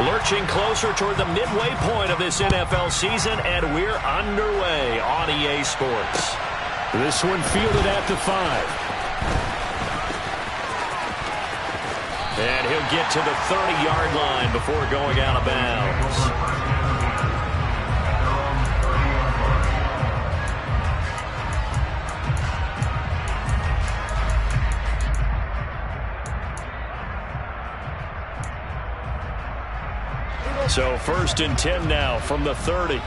Lurching closer toward the midway point of this NFL season, and we're underway on EA Sports. This one fielded at the 5. And he'll get to the 30-yard line before going out of bounds. So 1st and 10 now from the 30.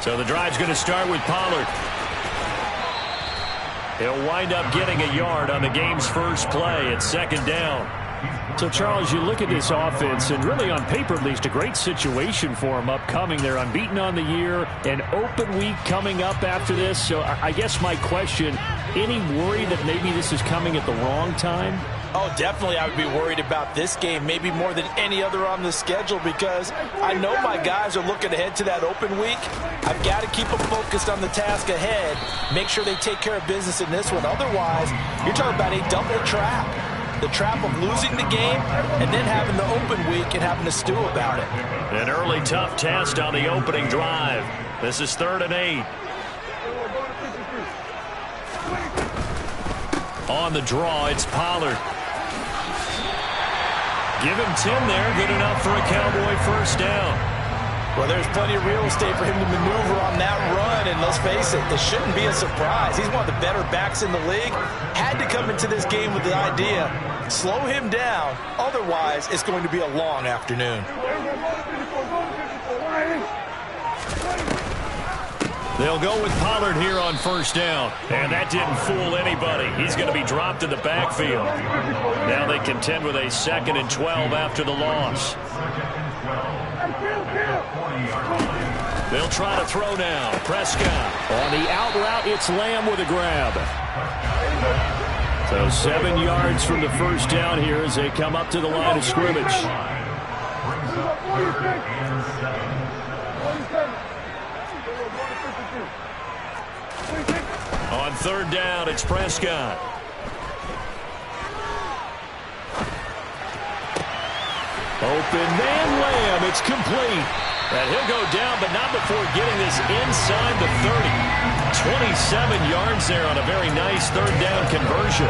So the drive's going to start with Pollard. He'll wind up getting a yard on the game's first play. It's 2nd down. So, Charles, you look at this offense, and really on paper at least, a great situation for them upcoming. They're unbeaten on the year, an open week coming up after this. So I guess my question, any worry that maybe this is coming at the wrong time? Oh, definitely I would be worried about this game, maybe more than any other on the schedule, because I know my guys are looking ahead to that open week. I've got to keep them focused on the task ahead, make sure they take care of business in this one. Otherwise, you're talking about a double trap. The trap of losing the game and then having the open week and having to stew about it. An early tough test on the opening drive. This is 3rd and 8. On the draw, it's Pollard. Give him 10 there. Good enough for a Cowboy 1st down. Well, there's plenty of real estate for him to maneuver on that run, and let's face it, this shouldn't be a surprise. He's one of the better backs in the league. Had to come into this game with the idea, slow him down, otherwise it's going to be a long afternoon. They'll go with Pollard here on 1st down, and that didn't fool anybody. He's going to be dropped in the backfield. Now they contend with a 2nd and 12 after the loss. They'll try to throw now. Prescott. On the out route, it's Lamb with a grab. So 7 yards from the 1st down here as they come up to the line of scrimmage. On 3rd down, it's Prescott. Open man Lamb. It's complete. And he'll go down, but not before getting this inside the 30. 27 yards there on a very nice 3rd down conversion.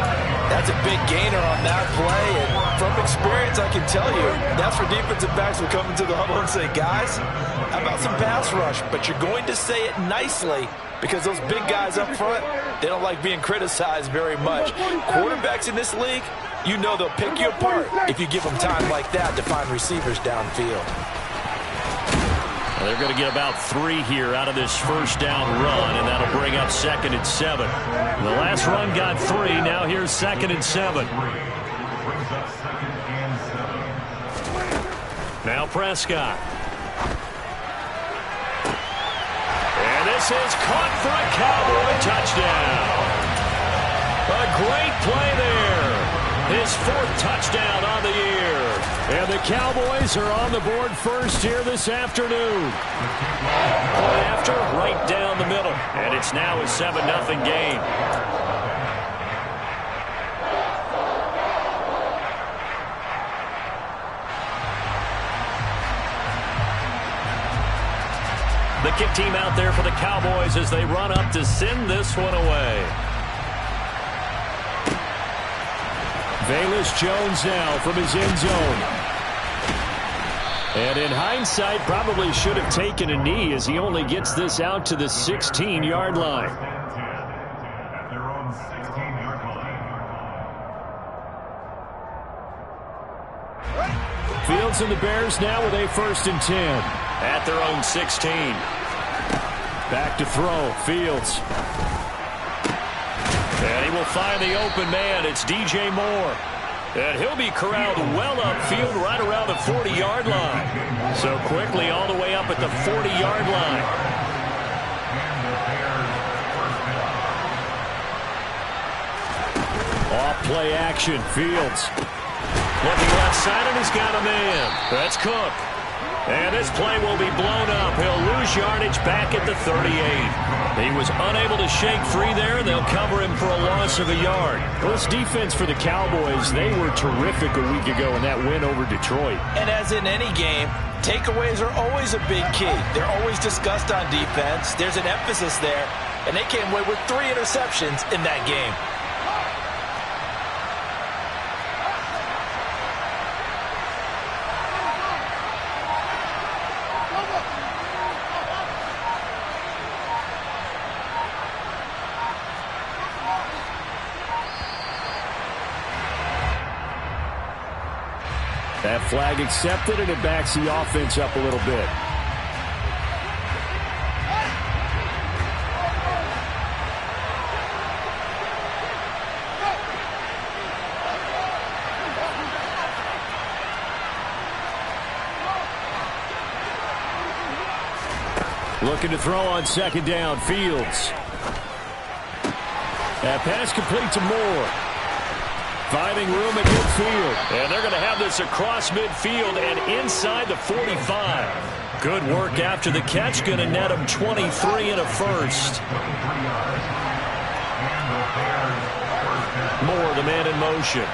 That's a big gainer on that play, and from experience I can tell you, that's where defensive backs will come into the huddle and say, guys, how about some pass rush? But you're going to say it nicely because those big guys up front, they don't like being criticized very much. Quarterbacks in this league, you know they'll pick you apart if you give them time like that to find receivers downfield. They're going to get about 3 here out of this 1st down run, and that'll bring up 2nd and 7. The last run got 3. Now here's 2nd and 7. Now Prescott. And this is caught for a Cowboy touchdown. A great play there. His 4th touchdown on the year. And the Cowboys are on the board first here this afternoon. Point after, right down the middle. And it's now a 7-0 game. The kick team out there for the Cowboys as they run up to send this one away. Velus Jones now from his end zone. And in hindsight, probably should have taken a knee as he only gets this out to the 16-yard line. Fields and the Bears now with a 1st and 10. At their own 16. Back to throw. Fields. And he will find the open man. It's DJ Moore. And he'll be corralled well upfield right around the 40-yard line. So quickly all the way up at the 40-yard line. Off play action. Fields. Looking left side, and he's got a man. That's Cook. And this play will be blown up. He'll lose yardage back at the 38. He was unable to shake free there, and they'll cover him for a loss of a yard. Well, this defense for the Cowboys, they were terrific a week ago in that win over Detroit. And as in any game, takeaways are always a big key. They're always discussed on defense. There's an emphasis there, and they came away with 3 interceptions in that game. That flag accepted, and it backs the offense up a little bit. Looking to throw on second down. Fields. That pass complete to Moore. Finding room at midfield. And they're going to have this across midfield and inside the 45. Good work after the catch. Going to net them 23 and a first. Moore, the man in motion.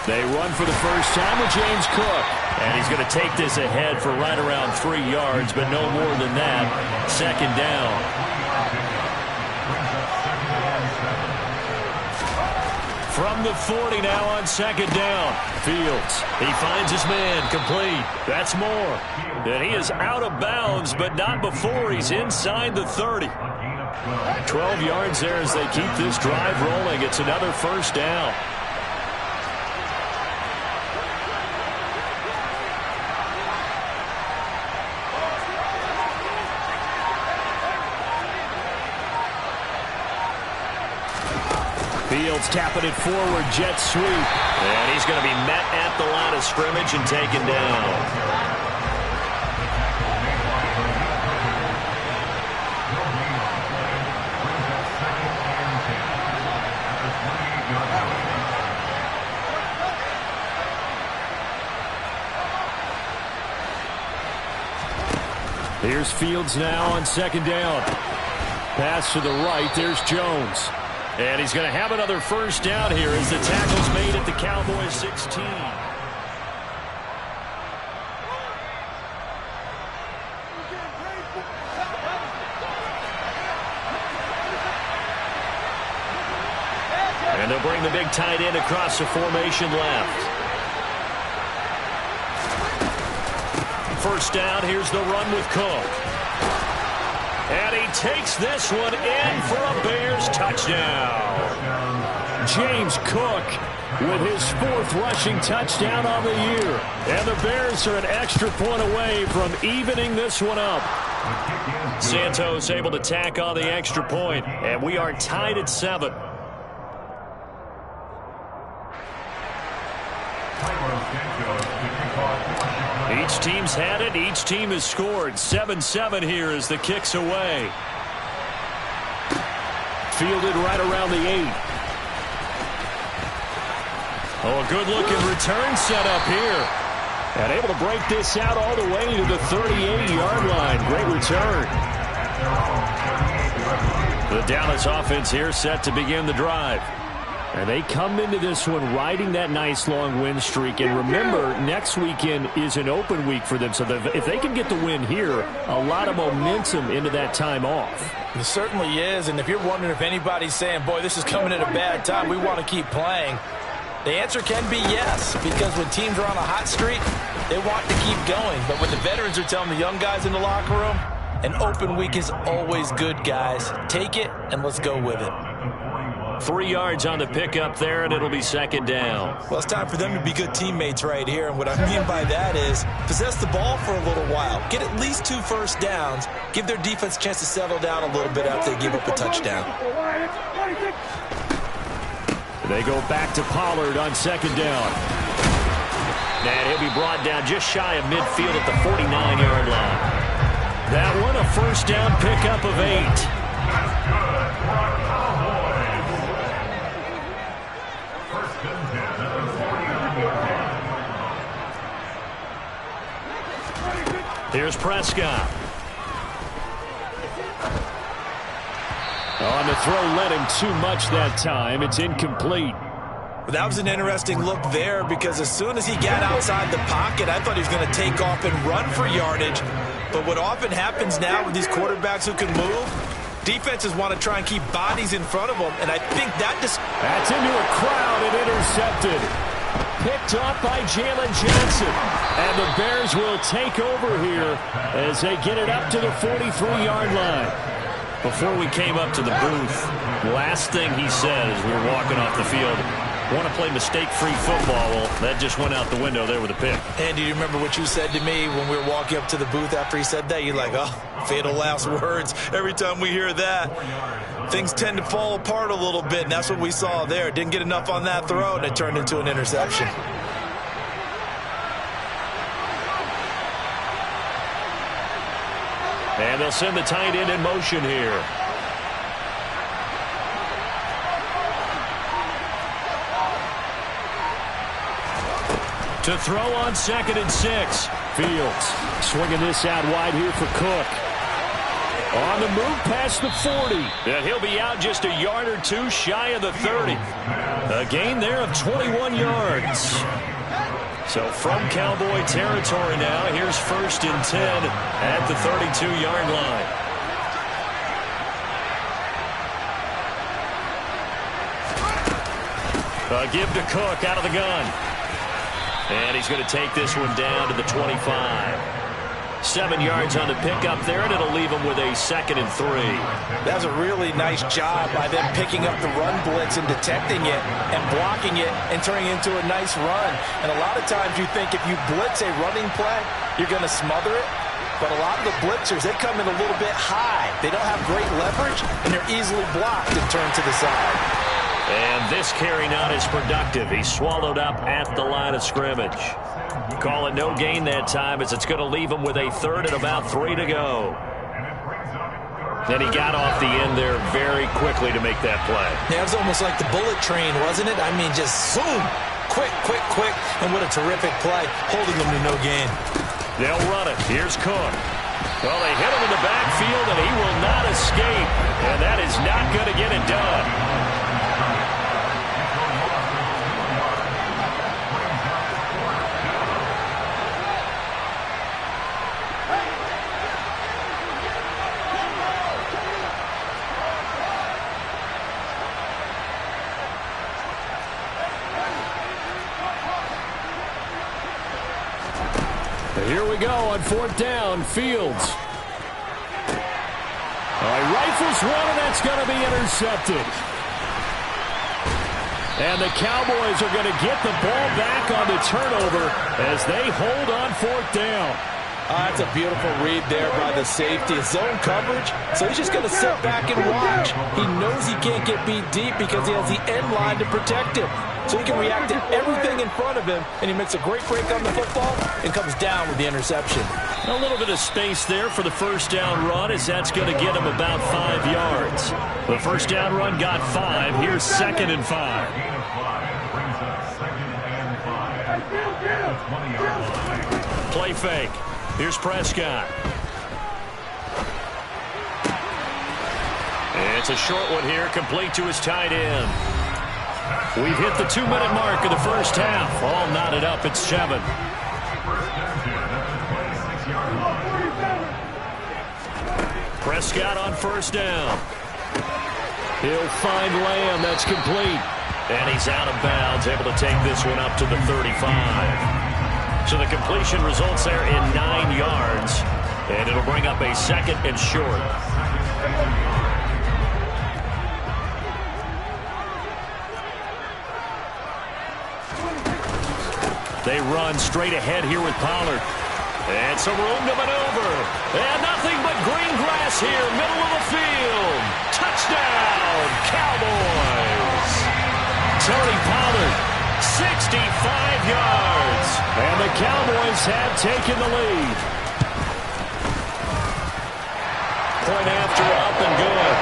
They run for the first time with James Cook. And he's going to take this ahead for right around 3 yards, but no more than that. Second down. From the 40 now on second down. Fields. He finds his man. Complete. That's Moore. And he is out of bounds, but not before he's inside the 30. 12 yards there as they keep this drive rolling. It's another first down. Fields tapping it forward, jet sweep. And he's going to be met at the line of scrimmage and taken down. Here's Fields now on second down. Pass to the right, there's Jones. And he's going to have another first down here as the tackle's made at the Cowboys 16. And they'll bring the big tight end across the formation left. First down, here's the run with Cook. And he takes this one in for a Bears touchdown. James Cook with his 4th rushing touchdown on the year. And the Bears are an extra point away from evening this one up. Santos able to tack on the extra point, and we are tied at 7. Each team's had it. Each team has scored. 7-7 here as the kick's away. Fielded right around the 8. Oh, a good-looking return set up here. And able to break this out all the way to the 38-yard line. Great return. The Dallas offense here set to begin the drive. And they come into this one riding that nice long win streak. And remember, next weekend is an open week for them. So if they can get the win here, a lot of momentum into that time off. It certainly is. And if you're wondering if anybody's saying, boy, this is coming at a bad time, we want to keep playing, the answer can be yes. Because when teams are on a hot streak, they want to keep going. But when the veterans are telling the young guys in the locker room, an open week is always good, guys. Take it and let's go with it. 3 yards on the pickup there, and it'll be second down. Well, it's time for them to be good teammates right here. And what I mean by that is possess the ball for a little while. Get at least 2 first downs. Give their defense a chance to settle down a little bit after they give up a touchdown. They go back to Pollard on second down. And he'll be brought down just shy of midfield at the 49-yard line. That one a first down pickup of 8. Here's Prescott. On the throw, led him too much that time. It's incomplete. That was an interesting look there because as soon as he got outside the pocket, I thought he was going to take off and run for yardage. But what often happens now with these quarterbacks who can move, defenses want to try and keep bodies in front of them, and I think that's into a crowd and intercepted. Picked off by Jalen Johnson. And the Bears will take over here as they get it up to the 43-yard line. Before we came up to the booth, last thing he said as we were walking off the field, want to play mistake-free football. Well, that just went out the window there with a pick. And do you remember what you said to me when we were walking up to the booth after he said that? You're like, oh, fatal last words. Every time we hear that, things tend to fall apart a little bit, and that's what we saw there. Didn't get enough on that throw, and it turned into an interception. And they'll send the tight end in motion here. To throw on 2nd and 6. Fields swinging this out wide here for Cook. On the move past the 40. And he'll be out just a yard or two shy of the 30. A gain there of 21 yards. So from Cowboy territory now, here's 1st and 10 at the 32-yard line. A give to Cook out of the gun. And he's going to take this one down to the 25. 7 yards on the pickup there, and it'll leave him with a 2nd and 3. That was a really nice job by them picking up the run blitz and detecting it and blocking it and turning it into a nice run. And a lot of times you think if you blitz a running play, you're going to smother it. But a lot of the blitzers, they come in a little bit high. They don't have great leverage, and they're easily blocked and turned to the side. And this carry not as productive. He's swallowed up at the line of scrimmage. Call it no gain that time as it's going to leave him with a 3rd and about 3 to go. Then he got off the end there very quickly to make that play. Yeah, it was almost like the bullet train, wasn't it? I mean, just zoom. Quick, quick, quick. And what a terrific play, holding him to no gain. They'll run it. Here's Cook. Well, they hit him in the backfield, and he will not escape. And that is not going to get it done. Here we go on 4th down. Fields. Rifles one, and that's going to be intercepted. And the Cowboys are going to get the ball back on the turnover as they hold on 4th down. That's a beautiful read there by the safety. Zone coverage, so he's just going to sit back and watch. He knows he can't get beat deep because he has the end line to protect him. So he can react to everything in front of him, and he makes a great break on the football and comes down with the interception. A little bit of space there for the 1st down run as that's going to get him about 5 yards. The 1st down run got 5. Here's 2nd and 5. Play fake. Here's Prescott. It's a short one here, complete to his tight end. We've hit the 2-minute mark of the 1st half. All knotted up at 7. Prescott on 1st down. He'll find Lamb. That's complete. And he's out of bounds, able to take this one up to the 35. So the completion results there in 9 yards. And it'll bring up a 2nd and short. They run straight ahead here with Pollard. And some room to maneuver. And nothing but green grass here, middle of the field. Touchdown, Cowboys. Tony Pollard, 65 yards. And the Cowboys have taken the lead. Point after up and good.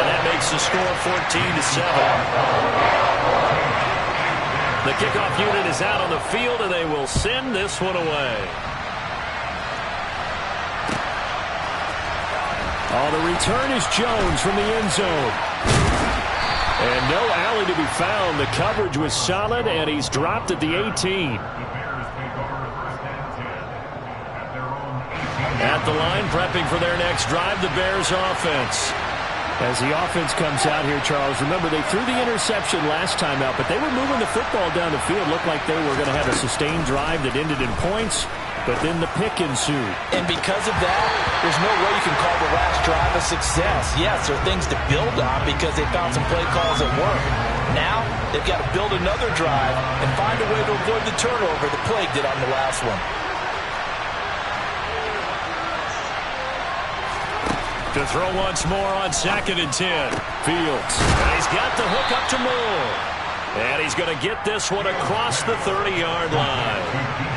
And that makes the score 14-7. The kickoff unit is out on the field, and they will send this one away. return is Jones from the end zone. And no alley to be found. The coverage was solid, and he's dropped at the 18. At the line, prepping for their next drive, the Bears offense. As the offense comes out here, Charles, remember they threw the interception last time out, but they were moving the football down the field. Looked like they were going to have a sustained drive that ended in points, but then the pick ensued. And because of that, there's no way you can call the last drive a success. Yes, there are things to build on because they found some play calls that work. Now, they've got to build another drive and find a way to avoid the turnover that plagued it on the last one. To throw once more on 2nd and 10. Fields. And he's got the hook up to Moore. And he's going to get this one across the 30-yard line.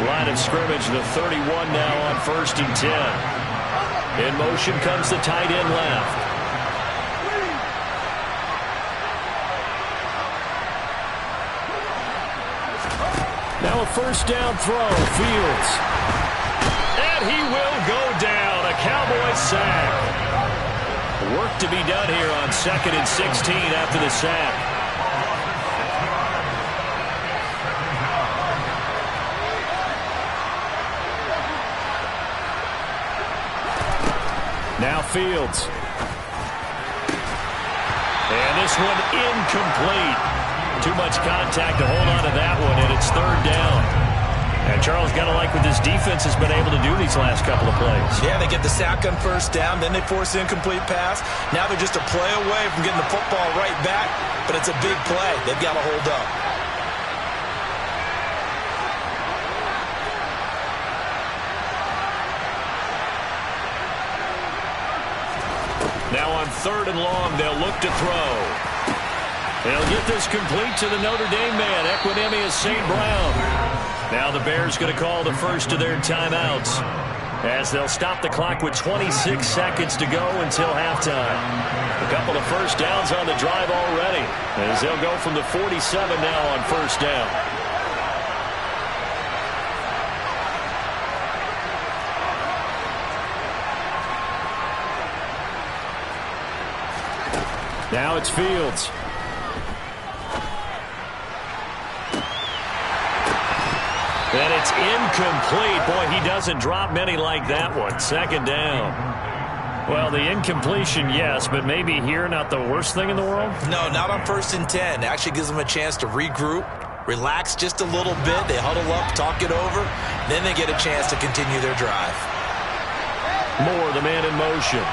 Line of scrimmage, the 31 now on 1st and 10. In motion comes the tight end left. Now a first down throw. Fields. And he will go down. A Cowboys sack. Work to be done here on 2nd and 16 after the sack. Now Fields. And this one incomplete. Too much contact to hold on to that one, and it's 3rd down. And Charles, got to like what this defense has been able to do these last couple of plays. Yeah, they get the sack on 1st down, then they force the incomplete pass. Now they're just a play away from getting the football right back, but it's a big play. They've got to hold up. Now on 3rd and long, they'll look to throw. They'll get this complete to the Notre Dame man, Equinemius St. Brown. Now the Bears going to call the first of their timeouts as they'll stop the clock with 26 seconds to go until halftime. A couple of first downs on the drive already as they'll go from the 47 now on 1st down. Now it's Fields. And it's incomplete. Boy, he doesn't drop many like that one. 2nd down. Well, the incompletion, yes, but maybe here not the worst thing in the world? No, not on 1st and 10. It actually gives them a chance to regroup, relax just a little bit. They huddle up, talk it over. Then they get a chance to continue their drive. Moore, the man in motion.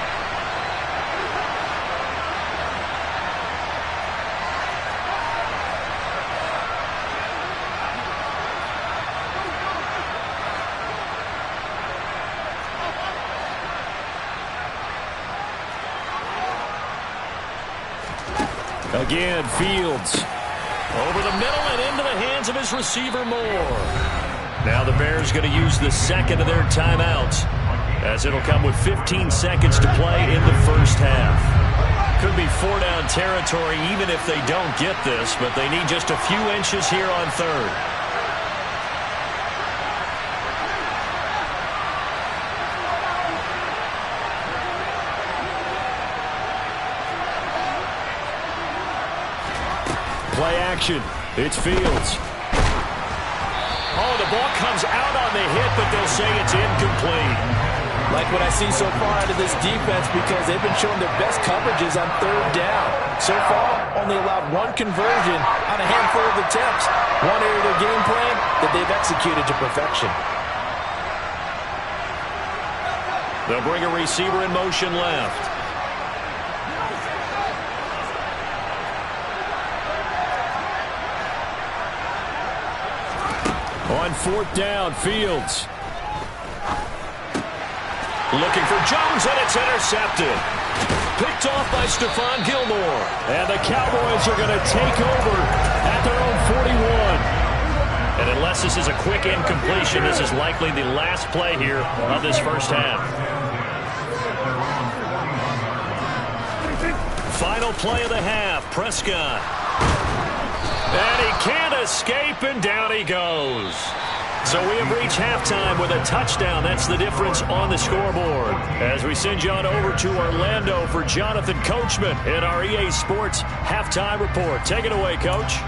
Again, Fields. Over the middle and into the hands of his receiver, Moore. Now the Bears going to use the 2nd of their timeouts as it'll come with 15 seconds to play in the 1st half. Could be 4-down territory even if they don't get this, but they need just a few inches here on 3rd. Play action. It's Fields. Oh, the ball comes out on the hit, but they'll say it's incomplete. Like what I see so far out of this defense because they've been showing their best coverages on 3rd down. So far, only allowed 1 conversion on a handful of attempts. One area of their game plan that they've executed to perfection. They'll bring a receiver in motion left. On 4th down, Fields. Looking for Jones, and it's intercepted. Picked off by Stephon Gilmore. And the Cowboys are going to take over at their own 41. And unless this is a quick incompletion, this is likely the last play here of this 1st half. Final play of the half, Prescott. And he can't escape, and down he goes. So we have reached halftime with a touchdown. That's the difference on the scoreboard. As we send you on over to Orlando for Jonathan Coachman in our EA Sports Halftime Report. Take it away, Coach.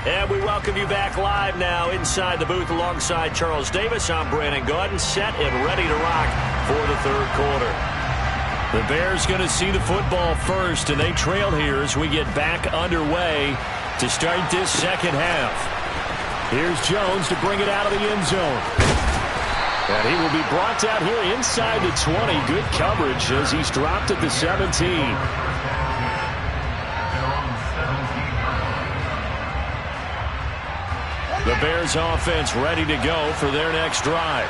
And we welcome you back live now inside the booth alongside Charles Davis. I'm Brandon Gaudin, set and ready to rock for the third quarter. The Bears going to see the football first, and they trail here as we get back underway to start this second half. Here's Jones to bring it out of the end zone. And he will be brought out here inside the 20. Good coverage as he's dropped at the 17. The Bears offense ready to go for their next drive.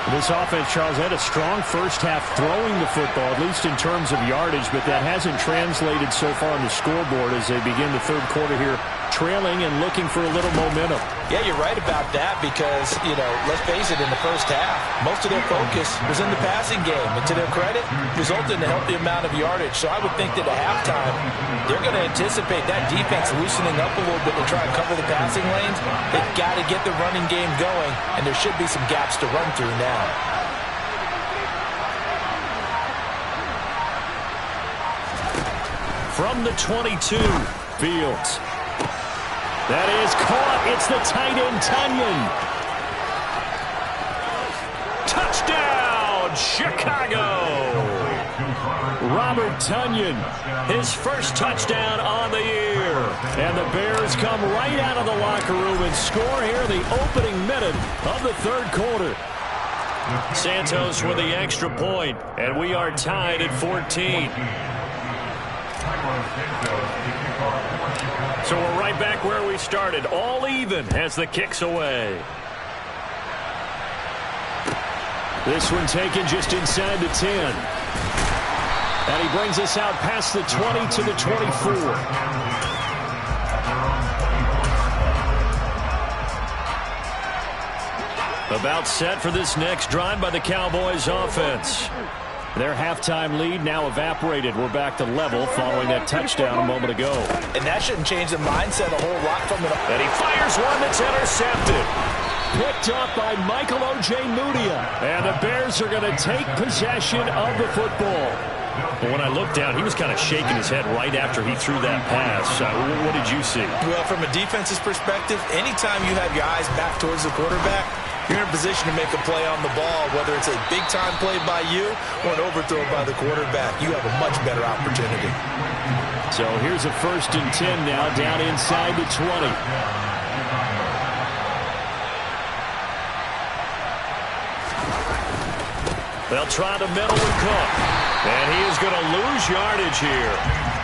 This offense, Charles, had a strong first half throwing the football, at least in terms of yardage, but that hasn't translated so far on the scoreboard as they begin the third quarter here, trailing and looking for a little momentum. Yeah, you're right about that because, let's face it, in the first half, most of their focus was in the passing game. And to their credit, resulted in a healthy amount of yardage. So I would think that at halftime, they're going to anticipate that defense loosening up a little bit to try and cover the passing lanes. They've got to get the running game going, and there should be some gaps to run through now. From the 22, Fields. That is caught. It's the tight end, Tunyon. Touchdown, Chicago. Robert Tunyon, his first touchdown on the year. And the Bears come right out of the locker room and score here the opening minute of the third quarter. Santos with the extra point, and we are tied at 14. So we're right back where we started, all even as the kick's away. This one taken just inside the 10. And he brings us out past the 20 to the 24. About set for this next drive by the Cowboys offense. Their halftime lead now evaporated. We're back to level following that touchdown a moment ago. And that shouldn't change the mindset a whole lot from it. And he fires one that's intercepted. Picked up by Michael O.J. Mudia. And the Bears are going to take possession of the football. But when I looked down, he was kind of shaking his head right after he threw that pass. What did you see? Well, from a defense's perspective, anytime you have your eyes back towards the quarterback, you're in a position to make a play on the ball, whether it's a big-time play by you or an overthrow by the quarterback. You have a much better opportunity. So here's a 1st and 10 now, down inside the 20. They'll try the middle with Cook. And he is going to lose yardage here.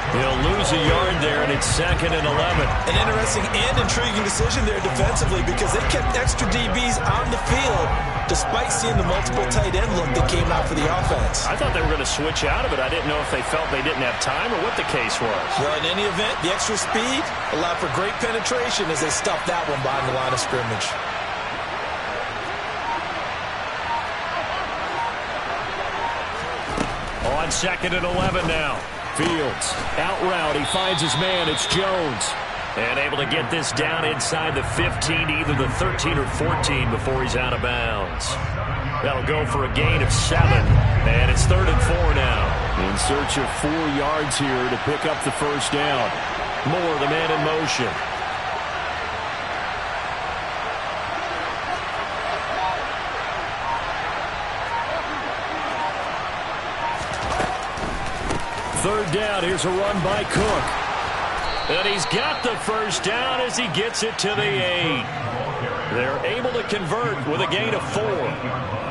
He'll lose a yard there, and it's 2nd and 11. An interesting and intriguing decision there defensively because they kept extra DBs on the field despite seeing the multiple tight end look that came out for the offense. I thought they were going to switch out of it. I didn't know if they felt they didn't have time or what the case was. Well, in any event, the extra speed allowed for great penetration as they stuffed that one behind the line of scrimmage. On 2nd and 11 now. Fields, out route, he finds his man, it's Jones. And able to get this down inside the 15 to either the 13 or 14 before he's out of bounds. That'll go for a gain of 7, and it's 3rd and 4 now. In search of 4 yards here to pick up the first down. Moore, the man in motion. Third down, here's a run by Cook. And he's got the first down as he gets it to the 8. They're able to convert with a gain of 4.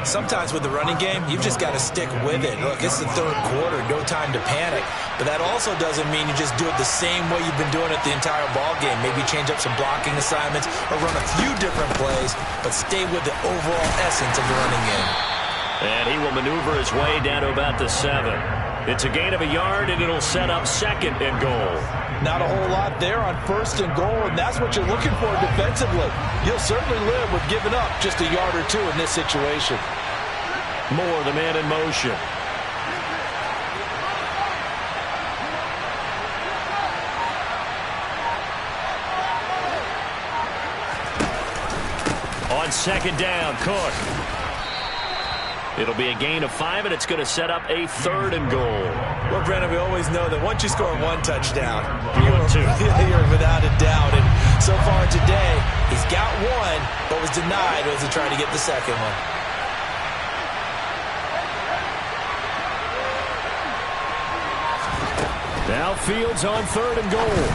Sometimes with the running game, you've just got to stick with it. Look, it's the third quarter, no time to panic. But that also doesn't mean you just do it the same way you've been doing it the entire ball game. Maybe change up some blocking assignments or run a few different plays, but stay with the overall essence of the running game. And he will maneuver his way down to about the 7. It's a gain of a yard, and it'll set up 2nd and goal. Not a whole lot there on 1st and goal, and that's what you're looking for defensively. You'll certainly live with giving up just a yard or 2 in this situation. Moore, the man in motion. on second down. Cook. It'll be a gain of 5, and it's going to set up a 3rd and goal. Well, Brandon, we always know that once you score 1 touchdown, you're without a doubt. And so far today, he's got 1, but was denied as he tried to get the second one. Now Fields on 3rd and goal.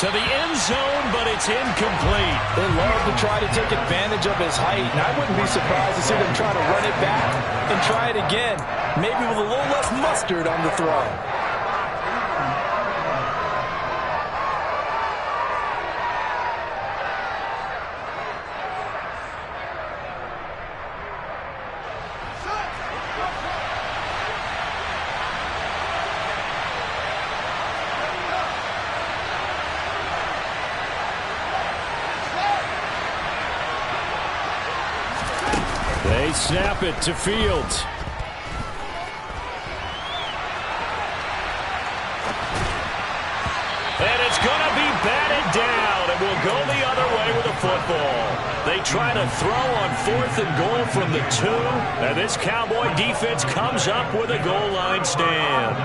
To the end zone, but it's incomplete. They love to try to take advantage of his height, and I wouldn't be surprised to see them try to run it back and try it again, maybe with a little less mustard on the throw. They snap it to Fields. And it's going to be batted down, and will go the other way with the football. They try to throw on 4th and goal from the 2, and this Cowboy defense comes up with a goal line stand.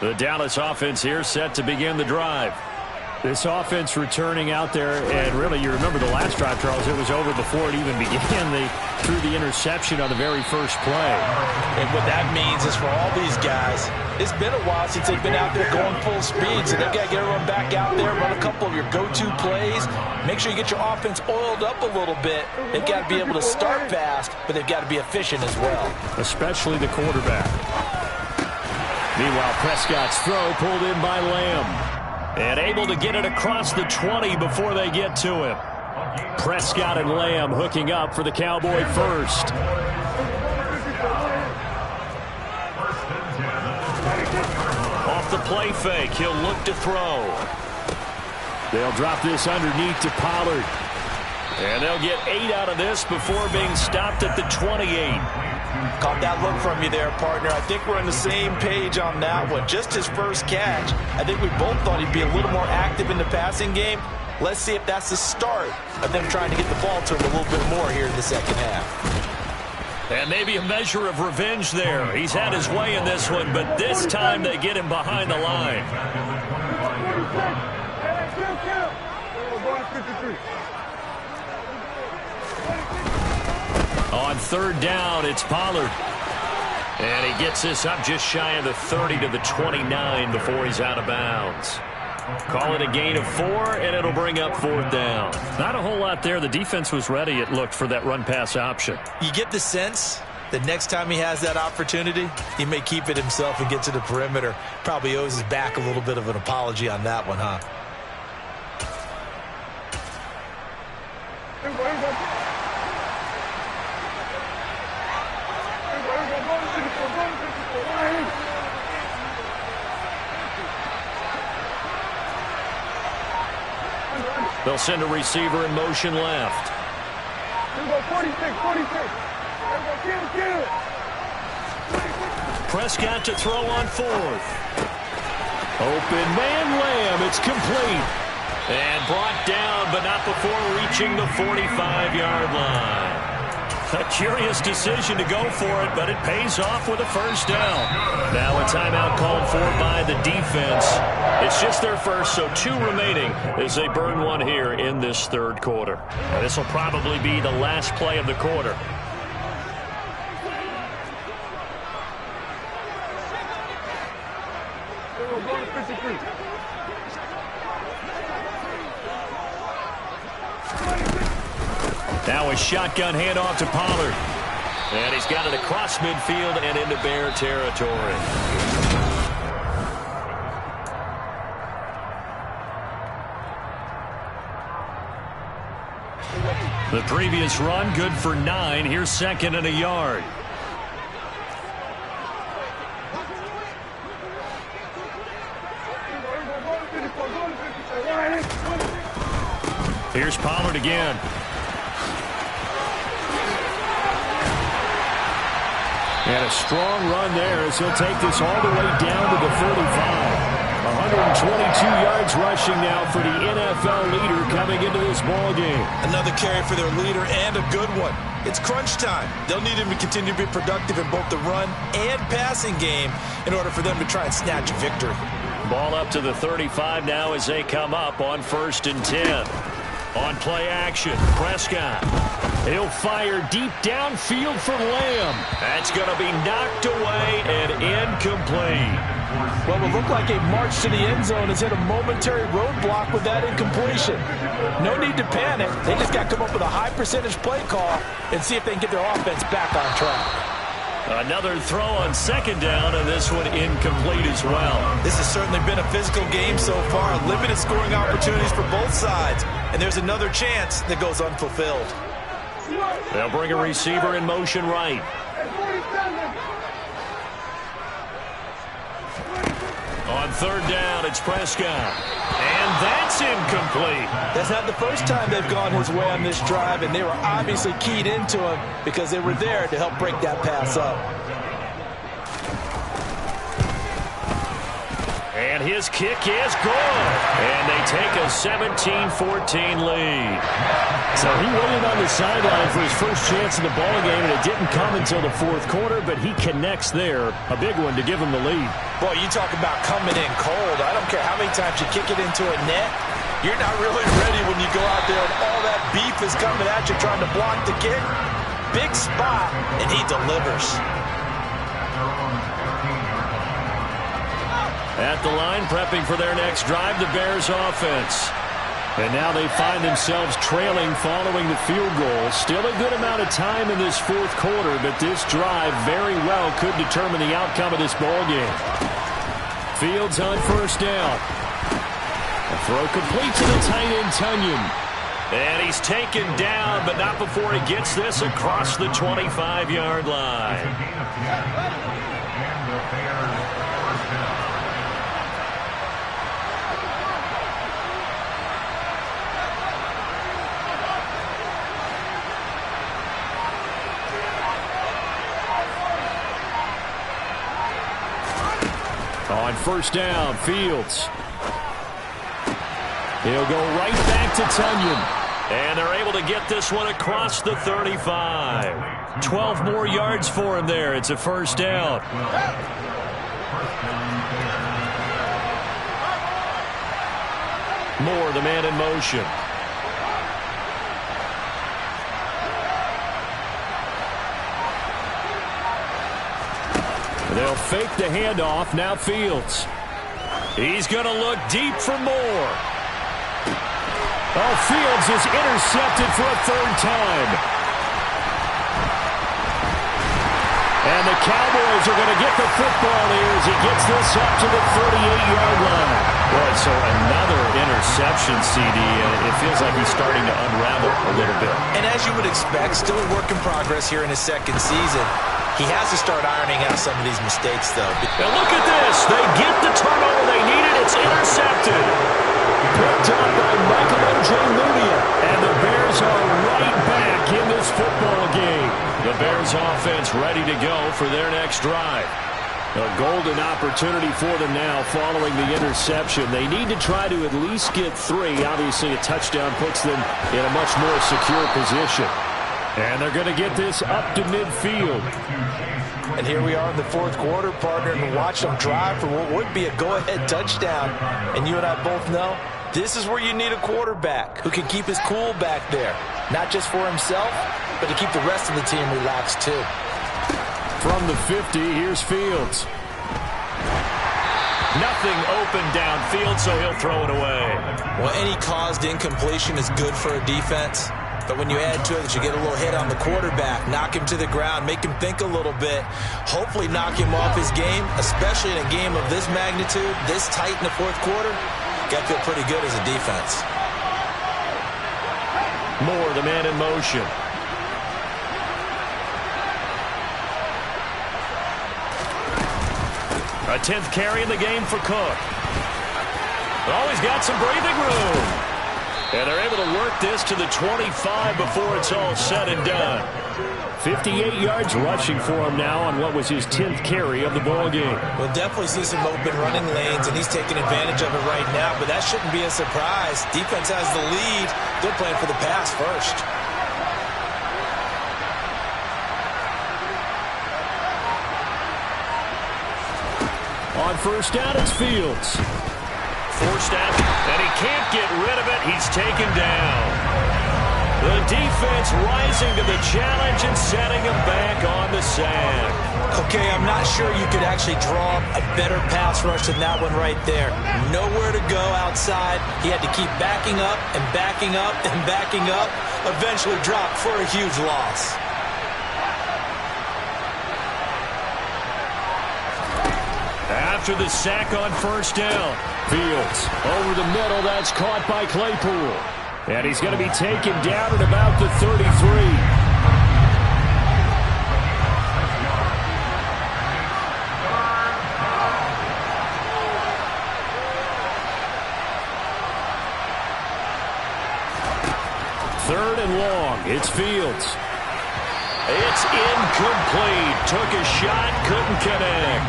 The Dallas offense here set to begin the drive. This offense returning out there, and really, you remember the last drive, Charles, it was over before it even began. They threw the interception on the very first play. And what that means is for all these guys, it's been a while since they've been out there going full speed, so they've got to get everyone back out there, run a couple of your go-to plays, make sure you get your offense oiled up a little bit. They've got to be able to start fast, but they've got to be efficient as well. Especially the quarterback. Meanwhile, Prescott's throw pulled in by Lamb. And able to get it across the 20 before they get to him. Prescott and Lamb hooking up for the Cowboy first. Off the play fake, he'll look to throw. They'll drop this underneath to Pollard. And they'll get 8 out of this before being stopped at the 28. Caught that look from you there, partner. I think we're on the same page on that one. Just his first catch. I think we both thought he'd be a little more active in the passing game. Let's see if that's the start of them trying to get the ball to him a little bit more here in the second half. And maybe a measure of revenge there. He's had his way in this one, but this time they get him behind the line. On 3rd down, it's Pollard. And he gets this up just shy of the 30 to the 29 before he's out of bounds. Call it a gain of 4, and it'll bring up 4th down. Not a whole lot there. The defense was ready, it looked, for that run-pass option. You get the sense that next time he has that opportunity, he may keep it himself and get to the perimeter. Probably owes his back a little bit of an apology on that one, huh? They'll send a receiver in motion left. 46. Prescott to throw on 4th. Open man Lamb. It's complete. And brought down, but not before reaching the 45-yard line. A curious decision to go for it, but it pays off with a first down. Now a timeout called for by the defense. It's just their first, so 2 remaining as they burn 1 here in this 3rd quarter. This will probably be the last play of the quarter. Now a shotgun handoff to Pollard. And he's got it across midfield and into Bear territory. The previous run, good for 9. Here's 2nd and a yard. Here's Pollard again. And a strong run there as he'll take this all the way down to the 35. 122 yards rushing now for the NFL leader coming into this ball game. Another carry for their leader and a good one. It's crunch time. They'll need him to continue to be productive in both the run and passing game in order for them to try and snatch a victory. Ball up to the 35 now as they come up on 1st and 10. On play action, Prescott. He'll fire deep downfield for Lamb. That's going to be knocked away and incomplete. Well, it looked like a march to the end zone has hit a momentary roadblock with that incompletion. No need to panic. They just got to come up with a high percentage play call and see if they can get their offense back on track. Another throw on 2nd down, and this one incomplete as well. This has certainly been a physical game so far. Limited scoring opportunities for both sides. And there's another chance that goes unfulfilled. They'll bring a receiver in motion right. On 3rd down, it's Prescott. And that's incomplete. That's not the first time they've gone his way on this drive, and they were obviously keyed into him because they were there to help break that pass up. And his kick is good. And they take a 17-14 lead. So he waited on the sideline for his first chance in the ball game, and it didn't come until the 4th quarter, but he connects there. A big one to give him the lead. Boy, you talk about coming in cold. I don't care how many times you kick it into a net. You're not really ready when you go out there and all that beef is coming at you trying to block the kick. Big spot, and he delivers. At the line, prepping for their next drive, the Bears offense. And now they find themselves trailing following the field goal. Still a good amount of time in this 4th quarter, but this drive very well could determine the outcome of this ball game. Fields on 1st down. A throw complete to the tight end, Tunyon. And he's taken down, but not before he gets this across the 25-yard line. On 1st down, Fields. He'll go right back to Tunyon. And they're able to get this one across the 35. 12 more yards for him there. It's a 1st down. Moore, the man in motion. They'll fake the handoff. Now Fields. He's going to look deep for Moore. Oh, Fields is intercepted for a 3rd time. And the Cowboys are going to get the football here as he gets this up to the 38-yard line. Boy, so another interception, CD, and it feels like he's starting to unravel a little bit. And as you would expect, still a work in progress here in his 2nd season. He has to start ironing out some of these mistakes, though. Now look at this. They get the turnover they needed. It's intercepted. Picked up by Michael Ojemudia. And the Bears are right back in this football game. The Bears offense ready to go for their next drive. A golden opportunity for them now following the interception. They need to try to at least get 3. Obviously, a touchdown puts them in a much more secure position. And they're going to get this up to midfield. And here we are in the 4th quarter, partner, and watch them drive for what would be a go-ahead touchdown. And you and I both know this is where you need a quarterback who can keep his cool back there. Not just for himself, but to keep the rest of the team relaxed too. From the 50, here's Fields. Nothing open downfield, so he'll throw it away. Well, any caused incompletion is good for a defense. But when you add to it that you get a little hit on the quarterback, knock him to the ground, make him think a little bit, hopefully knock him off his game, especially in a game of this magnitude, this tight in the 4th quarter, got to feel pretty good as a defense. Moore, the man in motion. A 10th carry in the game for Cook. Always got some breathing room. And they're able to work this to the 25 before it's all said and done. 58 yards rushing for him now on what was his 10th carry of the ball game. We'll definitely see some open running lanes, and he's taking advantage of it right now, but that shouldn't be a surprise. Defense has the lead. They're playing for the pass first. On first down, it's Fields. Forced out, and he can't get rid of it. He's taken down. The defense rising to the challenge and setting him back on the sack. Okay, I'm not sure you could actually draw a better pass rush than that one right there. Nowhere to go outside. He had to keep backing up and backing up and backing up. Eventually dropped for a huge loss. After the sack on first down, Fields over the middle. That's caught by Claypool. And he's going to be taken down at about the 33. Third and long. It's Fields. it's incomplete. Took a shot, couldn't connect.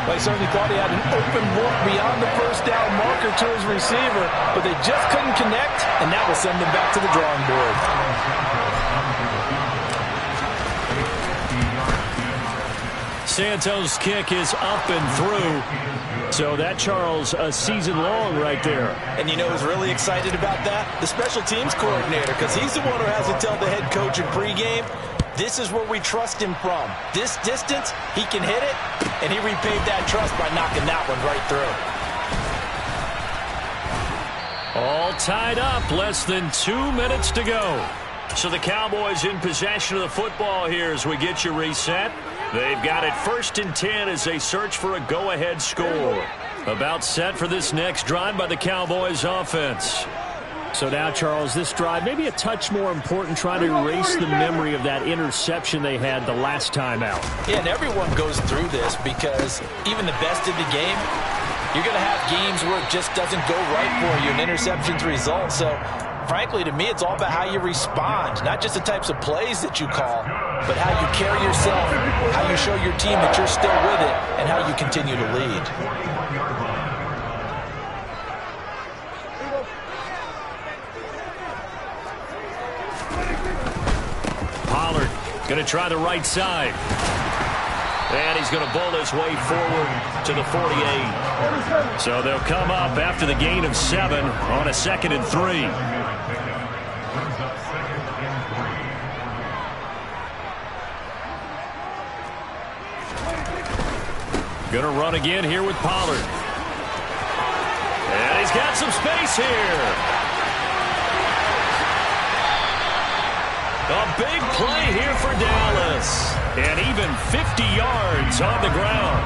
They certainly thought he had an open look beyond the first down marker to his receiver, but they just couldn't connect, and that will send them back to the drawing board. Santos' kick is up and through. So that, Charles, a season long right there. And you know who's really excited about that? The special teams coordinator, because he's the one who has to tell the head coach in pregame, this is where we trust him from. This distance, he can hit it, and he repaid that trust by knocking that one right through. All tied up, less than 2 minutes to go. So the Cowboys in possession of the football here as we get you reset. They've got it 1st and 10 as they search for a go-ahead score. About set for this next drive by the Cowboys offense. So now, Charles, this drive maybe a touch more important, trying to erase the memory of that interception they had the last time out. Yeah, and everyone goes through this because even the best in the game, you're going to have games where it just doesn't go right for you, and interceptions result. So, frankly, to me, it's all about how you respond, not just the types of plays that you call, but how you carry yourself, how you show your team that you're still with it, and how you continue to lead. Pollard going to try the right side. And he's going to bowl his way forward to the 48. So they'll come up after the gain of 7 on a 2nd and 3. Going to run again here with Pollard. And he's got some space here. A big play here for Dallas. And even 50 yards on the ground.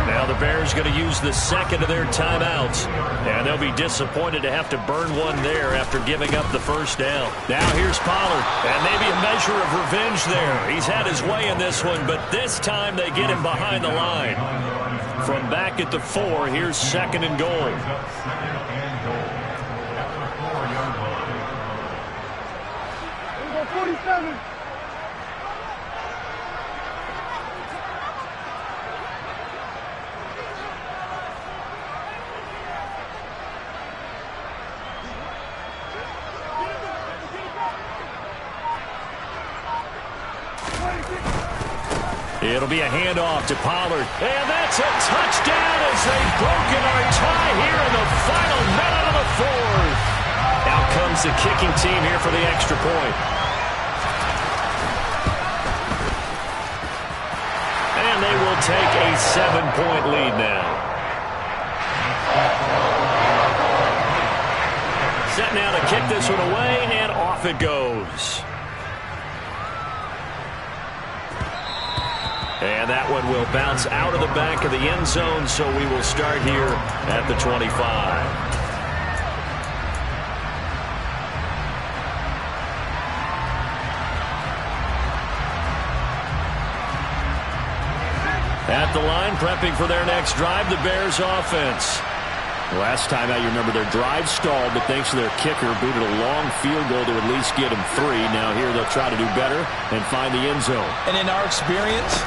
Now the Bears going to use the second of their timeouts. And they'll be disappointed to have to burn one there after giving up the first down. Now here's Pollard. And maybe a measure of revenge there. He's had his way in this one, but this time they get him behind the line. From back at the 4, here's 2nd and goal. It'll be a handoff to Pollard. And that's a touchdown as they've broken our tie here in the final minute of the 4th. Out comes the kicking team here for the extra point. And they will take a 7-point lead now. Set now to kick this one away, and off it goes. And that one will bounce out of the back of the end zone, so we will start here at the 25. At the line, prepping for their next drive, the Bears offense. Last time out, you remember their drive stalled, but thanks to their kicker, booted a long field goal to at least get them 3. Now here they'll try to do better and find the end zone. And in our experience,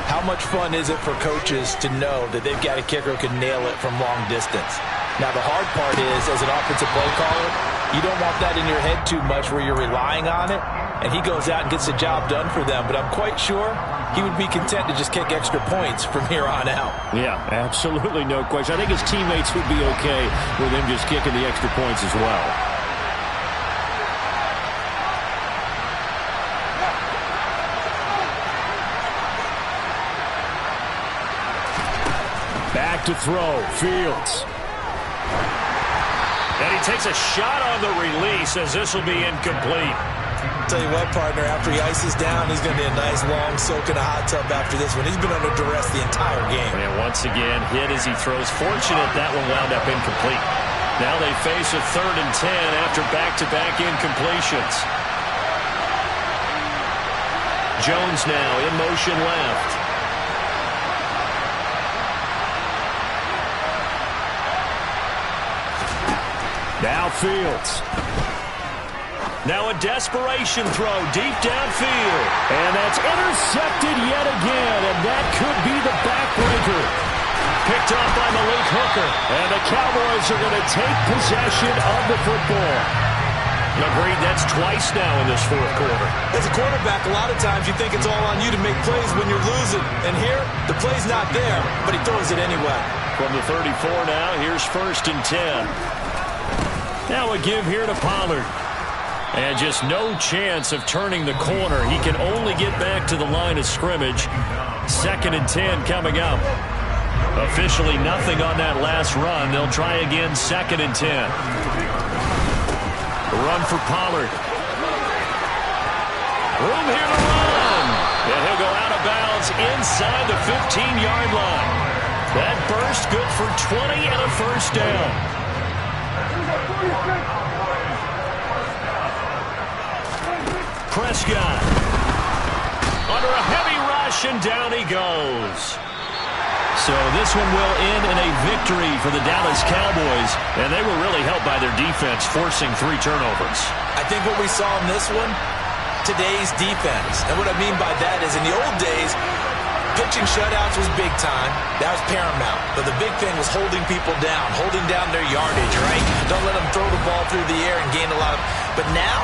how much fun is it for coaches to know that they've got a kicker who can nail it from long distance? Now, the hard part is, as an offensive play caller, you don't want that in your head too much where you're relying on it, and he goes out and gets the job done for them. But I'm quite sure he would be content to just kick extra points from here on out. Yeah, absolutely no question. I think his teammates would be okay with him just kicking the extra points as well. Back to throw, Fields. And he takes a shot on the release as this will be incomplete. Tell you what, partner, after he ices down, he's going to be a nice long soak in a hot tub after this one. He's been under duress the entire game. And once again, hit as he throws. Fortunate that one wound up incomplete. Now they face a 3rd and 10 after back-to-back incompletions. Jones now in motion left. Now Fields. Now a desperation throw deep downfield. And that's intercepted yet again, and that could be the backbreaker. Picked up by Malik Hooker. And the Cowboys are going to take possession of the football. Agreed, that's twice now in this 4th quarter. As a quarterback, a lot of times you think it's all on you to make plays when you're losing. And here, the play's not there, but he throws it anyway. From the 34 now, here's 1st and 10. Now a give here to Pollard. And just no chance of turning the corner. He can only get back to the line of scrimmage. 2nd and 10 coming up. Officially nothing on that last run. They'll try again 2nd and 10. Run for Pollard. Room here to run. And he'll go out of bounds inside the 15-yard line. That burst good for 20 and a 1st down. Prescott under a heavy rush, and down he goes. So this one will end in a victory for the Dallas Cowboys, and they were really helped by their defense, forcing 3 turnovers. I think what we saw in this one, today's defense. And what I mean by that is in the old days, pitching shutouts was big time. That was paramount. But the big thing was holding people down, holding down their yardage, right? Don't let them throw the ball through the air and gain a lot of... But now,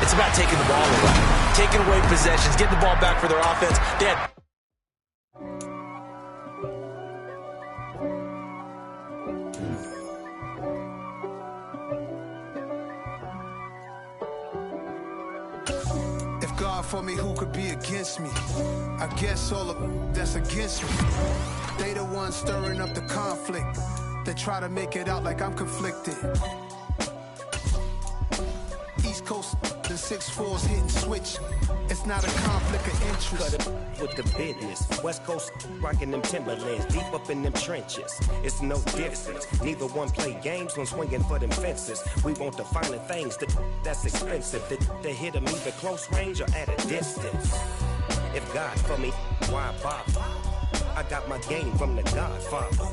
it's about taking the ball away, taking away possessions, getting the ball back for their offense. They had... If God for me, who could be against me? I guess all of that's against me. They the ones stirring up the conflict. They try to make it out like I'm conflicted. East Coast, the 6'4's hitting switch. It's not a conflict of interest. Cut it with the business. West Coast rocking them Timberlands, deep up in them trenches. It's no difference. Neither one play games when swinging for them fences. We want the finer things that's expensive. The hit them either close range or at a distance. If God for me, why bother? I got my game from the Godfather.